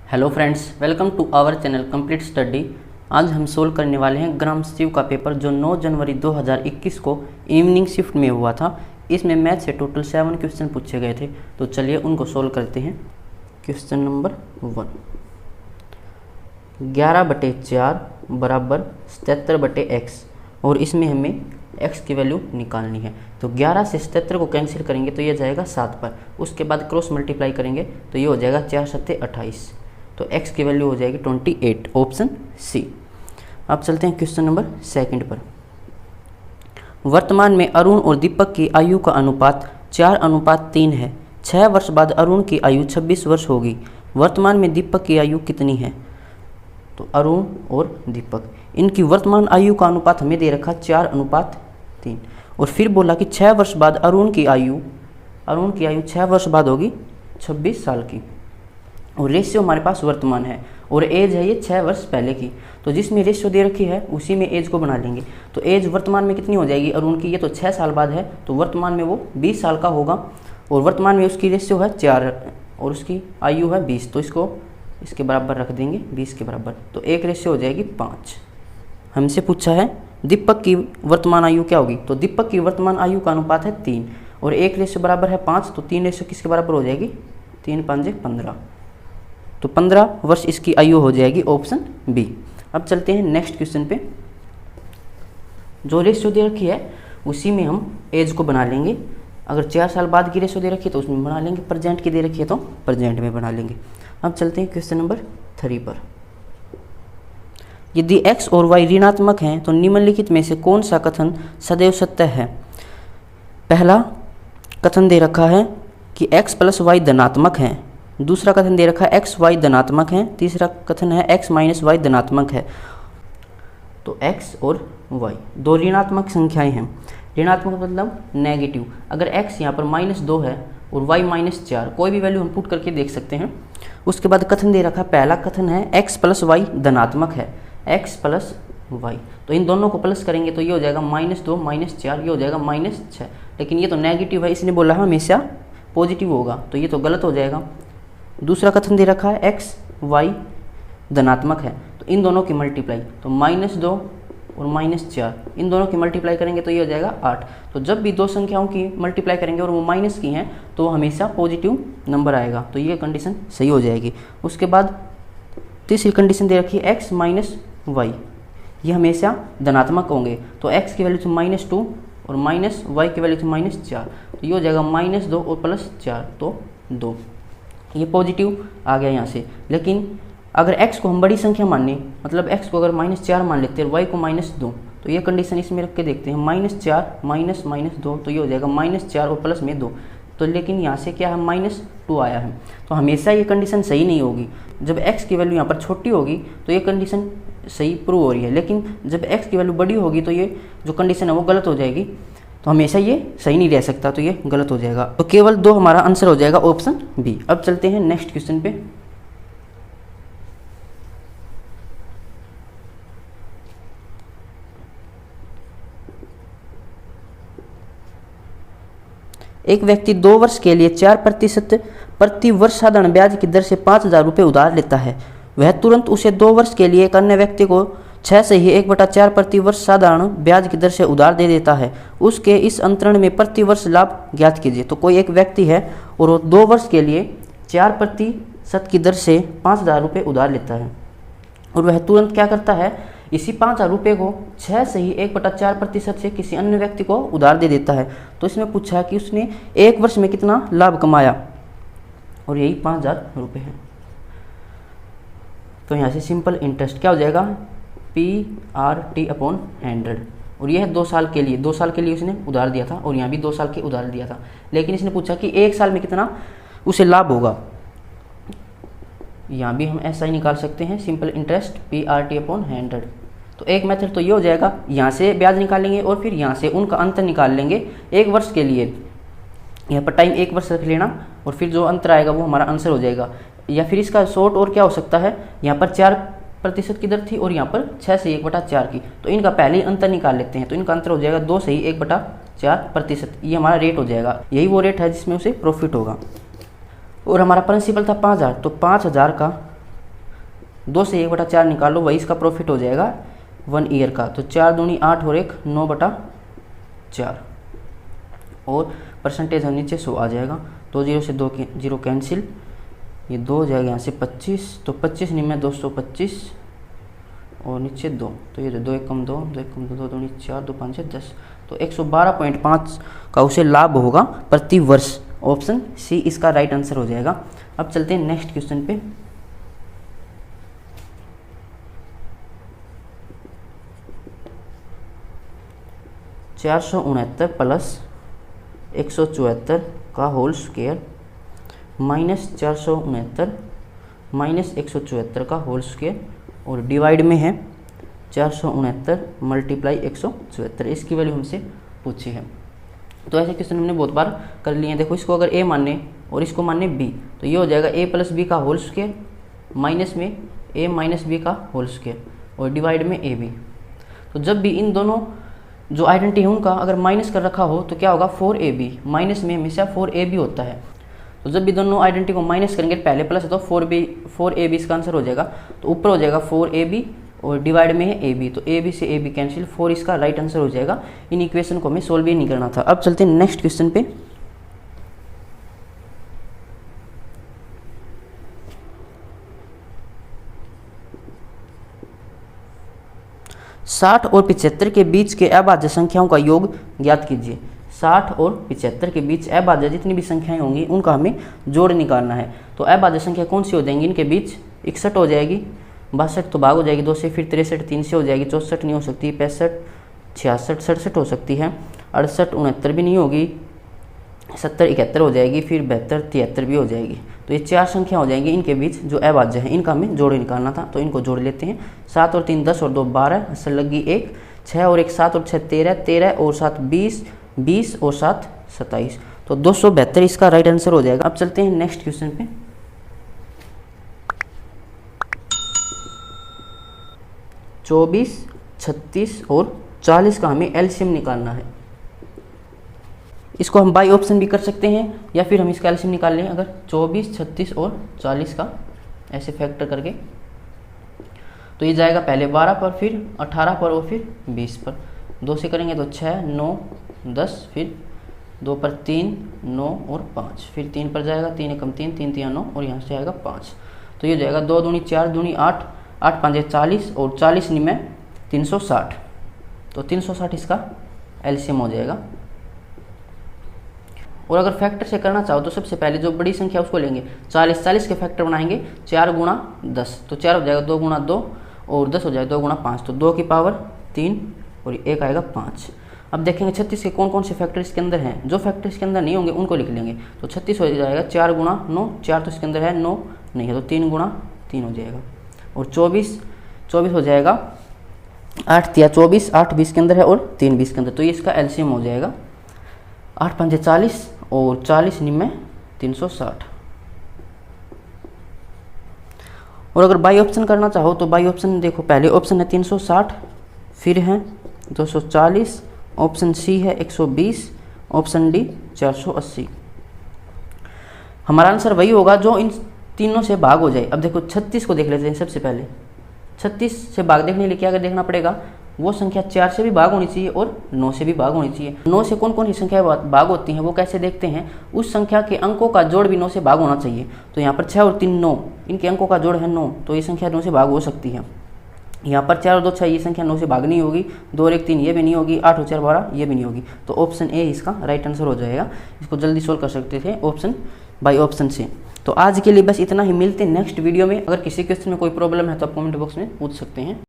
Hello friends, welcome to our channel complete study. आज हम solve करने वाले हैं ग्राम शिव का पेपर जो 9 जनवरी 2021 को इवनिंग शिफ्ट में हुआ था। इसमें मैथ से टोटल 7 क्वेश्चन पूछे गए थे, तो चलिए उनको सोल्व करते हैं। क्वेश्चन नंबर 1, 11/4 बराबर 77/x और इसमें हमें x की वैल्यू निकालनी है। तो 11 से 77 को कैंसिल करेंगे तो ये जाएगा 7 पर, उसके बाद क्रॉस मल्टीप्लाई करेंगे तो ये हो जाएगा 4 7 28, तो x की वैल्यू हो जाएगी 28, ऑप्शन सी। अब चलते हैं क्वेश्चन नंबर 2 पर। वर्तमान में अरुण और दीपक की आयु का अनुपात 4:3 है। 6 वर्ष बाद अरुण की आयु 26 वर्ष होगी। वर्तमान में दीपक की आयु कितनी है? तो अरुण और दीपक, इनकी वर्तमान आयु का अनुपात हमें दे रखा 4:3 और फिर बोला कि 6 वर्ष बाद अरुण की आयु 6 वर्ष बाद होगी 26 साल की, और रेशियो हमारे पास वर्तमान है और एज है ये 6 वर्ष पहले की। तो जिसमें रेशियो दे रखी है उसी में एज को बना लेंगे। तो एज वर्तमान में कितनी हो जाएगी अरुण की? ये तो 6 साल बाद है, तो वर्तमान में वो 20 साल का होगा और वर्तमान में उसकी रेशियो है 4 और उसकी आयु है 20, तो इसको इसके बराबर रख देंगे 20 के बराबर, तो एक रेशियो हो जाएगी 5। हमसे पूछा है दीपक की वर्तमान आयु क्या होगी? तो दीपक की वर्तमान आयु का अनुपात है 3 और एक रेशियो बराबर है 5, तो 3 रेशियो किसके बराबर हो जाएगी? 3 5 15, तो 15 वर्ष इसकी आयु हो जाएगी, ऑप्शन बी। अब चलते हैं नेक्स्ट क्वेश्चन पे। जो रेशियो दे रखी है उसी में हम एज को बना लेंगे। अगर 4 साल बाद की रेशियो दे रखी है तो उसमें बना लेंगे, प्रेजेंट की दे रखी है तो प्रेजेंट में बना लेंगे। अब चलते हैं क्वेश्चन नंबर 3 पर। यदि x और y ऋणात्मक हैं तो निम्नलिखित में से कौन सा कथन सदैव सत्य है? पहला कथन दे रखा है कि x + y धनात्मक है। दूसरा कथन दे रखा है x y धनात्मक है। तीसरा कथन है x - y धनात्मक है। तो x और y दो ऋणात्मक संख्याएं हैं। ऋणात्मक मतलब नेगेटिव। अगर x यहाँ पर -2 है और y -4, कोई भी वैल्यू हम पुट करके देख सकते हैं। उसके बाद कथन दे रखा है, पहला कथन है x + y धनात्मक है, x + y, तो इन दोनों को प्लस करेंगे तो ये हो जाएगा -2 -4, ये हो जाएगा -6। लेकिन ये तो नेगेटिव है, इसने बोला हमेशा पॉजिटिव होगा, तो ये तो गलत हो जाएगा। दूसरा कथन दे रखा है x y धनात्मक है, तो इन दोनों की मल्टीप्लाई, तो -2 और -4, इन दोनों की मल्टीप्लाई करेंगे तो ये हो जाएगा 8। तो जब भी दो संख्याओं की मल्टीप्लाई करेंगे और वो माइनस की हैं तो हमेशा पॉजिटिव नंबर आएगा, तो ये कंडीशन सही हो जाएगी। उसके बाद तीसरी कंडीशन दे रखी है x - y, ये हमेशा धनात्मक होंगे, तो x की वैल्यू थी -2 और y की वैल्यू थी -4, तो ये हो जाएगा -2 और +4, तो 2, ये पॉजिटिव आ गया यहाँ से। लेकिन अगर x को हम बड़ी संख्या माने, मतलब x को अगर -4 मान लेते हैं, y को -2, तो ये कंडीशन इसमें रख के देखते हैं, -4 - -2, तो ये हो जाएगा -4 और प्लस में 2। तो लेकिन यहाँ से क्या है, -2 आया है, तो हमेशा ये कंडीशन सही नहीं होगी। जब x की वैल्यू यहाँ पर छोटी होगी तो ये कंडीशन सही प्रूव हो रही है, लेकिन जब x की वैल्यू बड़ी होगी तो ये जो कंडीशन है वो गलत हो जाएगी, तो हमेशा ये सही नहीं रह सकता, तो ये गलत हो जाएगा। तो केवल 2 हमारा आंसर हो जाएगा, ऑप्शन बी। अब चलते हैं नेक्स्ट क्वेश्चन पे। एक व्यक्ति 2 वर्ष के लिए 4% प्रति वर्ष साधारण ब्याज की दर से 5,000 रुपये उधार लेता है। वह तुरंत उसे 2 वर्ष के लिए एक अन्य व्यक्ति को 6 से ही 1/4 प्रति वर्ष साधारण ब्याज की दर से उधार दे देता है। उसके इस अंतरण में प्रति वर्ष लाभ ज्ञात कीजिए। तो कोई एक व्यक्ति है और वो 2 वर्ष के लिए 4% की दर से 5,000 रुपये उधार लेता है और वह तुरंत क्या करता है, इसी 5,000 रुपये को 6 से ही 1/4% से किसी अन्य व्यक्ति को उधार दे देता है। तो इसमें पूछा है कि उसने 1 वर्ष में कितना लाभ कमाया, और यही 5,000 रुपये है। तो यहाँ से सिंपल इंटरेस्ट क्या हो जाएगा, PRT/100, और यह है 2 साल के लिए। 2 साल के लिए उसने उधार दिया था और यहाँ भी 2 साल के उधार दिया था, लेकिन इसने पूछा कि 1 साल में कितना उसे लाभ होगा। यहाँ भी हम ऐसा ही निकाल सकते हैं, सिंपल इंटरेस्ट PRT/100। तो एक मेथड तो ये हो जाएगा, यहाँ से ब्याज निकालेंगे और फिर यहाँ से उनका अंतर निकाल लेंगे 1 वर्ष के लिए। यहाँ पर टाइम 1 वर्ष रख लेना और फिर जो अंतर आएगा वो हमारा आंसर हो जाएगा। या फिर इसका शॉर्ट और क्या हो सकता है, यहाँ पर 4% की दर थी और यहाँ पर 6 से 1/4 की, तो इनका पहले ही अंतर निकाल लेते हैं। तो इनका अंतर हो जाएगा 2 से ही 1/4%, ये हमारा रेट हो जाएगा। यही वो रेट है जिसमें उसे प्रॉफिट होगा। और हमारा प्रिंसिपल था 5,000, तो 5,000 का 2 से 1/4 निकालो, वही इसका प्रॉफिट हो जाएगा 1 ईयर का। तो 4 दूनी 8 और 1 9/4 और परसेंटेज हम नीचे 100 आ जाएगा। 2 0 से 2 0 कैंसिल, ये 2 हो जाएगा यहाँ से 25, तो 25 निम्न 225 और नीचे 2, तो ये 2 1 कम 2 2 1 कम 2 2 दूनी 4 2 5 10, तो 112.5 का उसे लाभ होगा प्रति वर्ष। ऑप्शन सी इसका राइट आंसर हो जाएगा। अब चलते हैं नेक्स्ट क्वेश्चन पे। (469 प्लस 174 का होल स्क्वायर माइनस 469 माइनस 174 का होल स्क्वायर और डिवाइड में है 469 मल्टीप्लाई 174, इसकी वैल्यू हमसे पूछी है। तो ऐसे क्वेश्चन हमने बहुत बार कर लिए हैं। देखो, इसको अगर ए माने और इसको माने बी, तो ये हो जाएगा a प्लस बी का होल स्क्वायर माइनस में a माइनस बी का होल स्क्वायर और डिवाइड में ए बी। तो जब भी इन दोनों जो आइडेंटिटी है उनका अगर माइनस कर रखा हो तो क्या होगा 4ab, माइनस में हमेशा 4ab होता है। तो जब भी दोनों आइडेंटिटी को माइनस करेंगे, पहले प्लस है तो 4ab इसका आंसर हो जाएगा। तो ऊपर हो जाएगा 4ab और डिवाइड में है ab, तो ab से ab कैंसिल, 4 इसका राइट आंसर हो जाएगा। इन इक्वेशन को हमें सोल्व ही नहीं करना था। अब चलते हैं नेक्स्ट क्वेश्चन पे। साठ और 75 के बीच के अभाज्य संख्याओं का योग ज्ञात कीजिए। 60 और 75 के बीच अभाज्य जितनी भी संख्याएं होंगी उनका हमें जोड़ निकालना है। तो अभाज्य संख्या कौन सी हो जाएंगी इनके बीच? 61 हो जाएगी, 62 तो भाग हो जाएगी 2 से, फिर 63 3 से हो जाएगी, 64 नहीं हो सकती, 65 66 67 हो सकती है, 68 69 भी नहीं होगी, 70 71 हो जाएगी, फिर 72 73 भी हो जाएगी। तो ये 4 संख्या हो जाएंगी, इनके बीच जो अभाज्य है इनका हमें जोड़ निकालना था। तो इनको जोड़ लेते हैं। 7 और 3 10 और 2 12, असल लगी 1, 6 और 1 7 और 6 13, 13 और 7 20, 20 और 7 27, तो 272 इसका राइट आंसर हो जाएगा। अब चलते हैं नेक्स्ट क्वेश्चन पे। चौबीस 36 और 40 का हमें एलसीएम निकालना है। इसको हम बाई ऑप्शन भी कर सकते हैं या फिर हम इसका एलसीएम निकाल लें। अगर 24 36 और 40 का ऐसे फैक्टर करके, तो ये जाएगा पहले 12 पर, फिर 18 पर और फिर 20 पर। 2 से करेंगे तो 6 9 10, फिर 2 पर 3 9 और 5, फिर 3 पर जाएगा, 3 एकम 3 3 3 9 और यहाँ से आएगा 5। तो ये जाएगा 2 दूनी 4 दूनी 8, 8 5 40 और 40 में 360, तो 360 इसका एलसीएम हो जाएगा। और अगर फैक्टर से करना चाहो तो सबसे पहले जो बड़ी संख्या उसको लेंगे, 40 40 के फैक्टर बनाएंगे 4 गुणा 10, तो 4 हो जाएगा 2 गुणा 2 और 10 हो जाएगा 2 गुणा 5, तो 2 की पावर 3 और 1 आएगा 5। अब देखेंगे 36 के कौन कौन से फैक्टर इसके अंदर हैं। जो फैक्टर इसके अंदर नहीं होंगे उनको लिख लेंगे। तो 36 हो जाएगा 4 गुणा 9, 4 तो इसके अंदर है, 9 नहीं है तो 3 गुणा 3 हो जाएगा। और 24 हो जाएगा 8 तिया 24, 8 20 के अंदर है और 3 20 के अंदर, तो ये इसका एलसीएम हो जाएगा 8 5 40 और 40 में 360। और अगर बाई ऑप्शन करना चाहो तो बाई ऑप्शन देखो, पहले ऑप्शन है 360, फिर है 240, ऑप्शन सी है 120, ऑप्शन डी 480। हमारा आंसर वही होगा जो इन तीनों से भाग हो जाए। अब देखो 36 को देख लेते हैं। सबसे पहले 36 से भाग देखने के लिए क्या देखना पड़ेगा, वो संख्या 4 से भी भाग होनी चाहिए और 9 से भी भाग होनी चाहिए। 9 से कौन कौन सी संख्या भाग होती हैं वो कैसे देखते हैं, उस संख्या के अंकों का जोड़ भी 9 से भाग होना चाहिए। तो यहाँ पर 6 और 3 9, इनके अंकों का जोड़ है 9, तो ये संख्या 9 से भाग हो सकती है। यहाँ पर 4 और 2 6, ये संख्या 9 से भाग नहीं होगी, 2 और 1 3 ये भी नहीं होगी, 8 और 4 12 ये भी नहीं होगी। तो ऑप्शन ए इसका राइट आंसर हो जाएगा। इसको जल्दी सोल्व कर सकते थे ऑप्शन बाई ऑप्शन से। तो आज के लिए बस इतना ही, मिलते हैं नेक्स्ट वीडियो में। अगर किसी क्वेश्चन में कोई प्रॉब्लम है तो आप कमेंट बॉक्स में पूछ सकते हैं।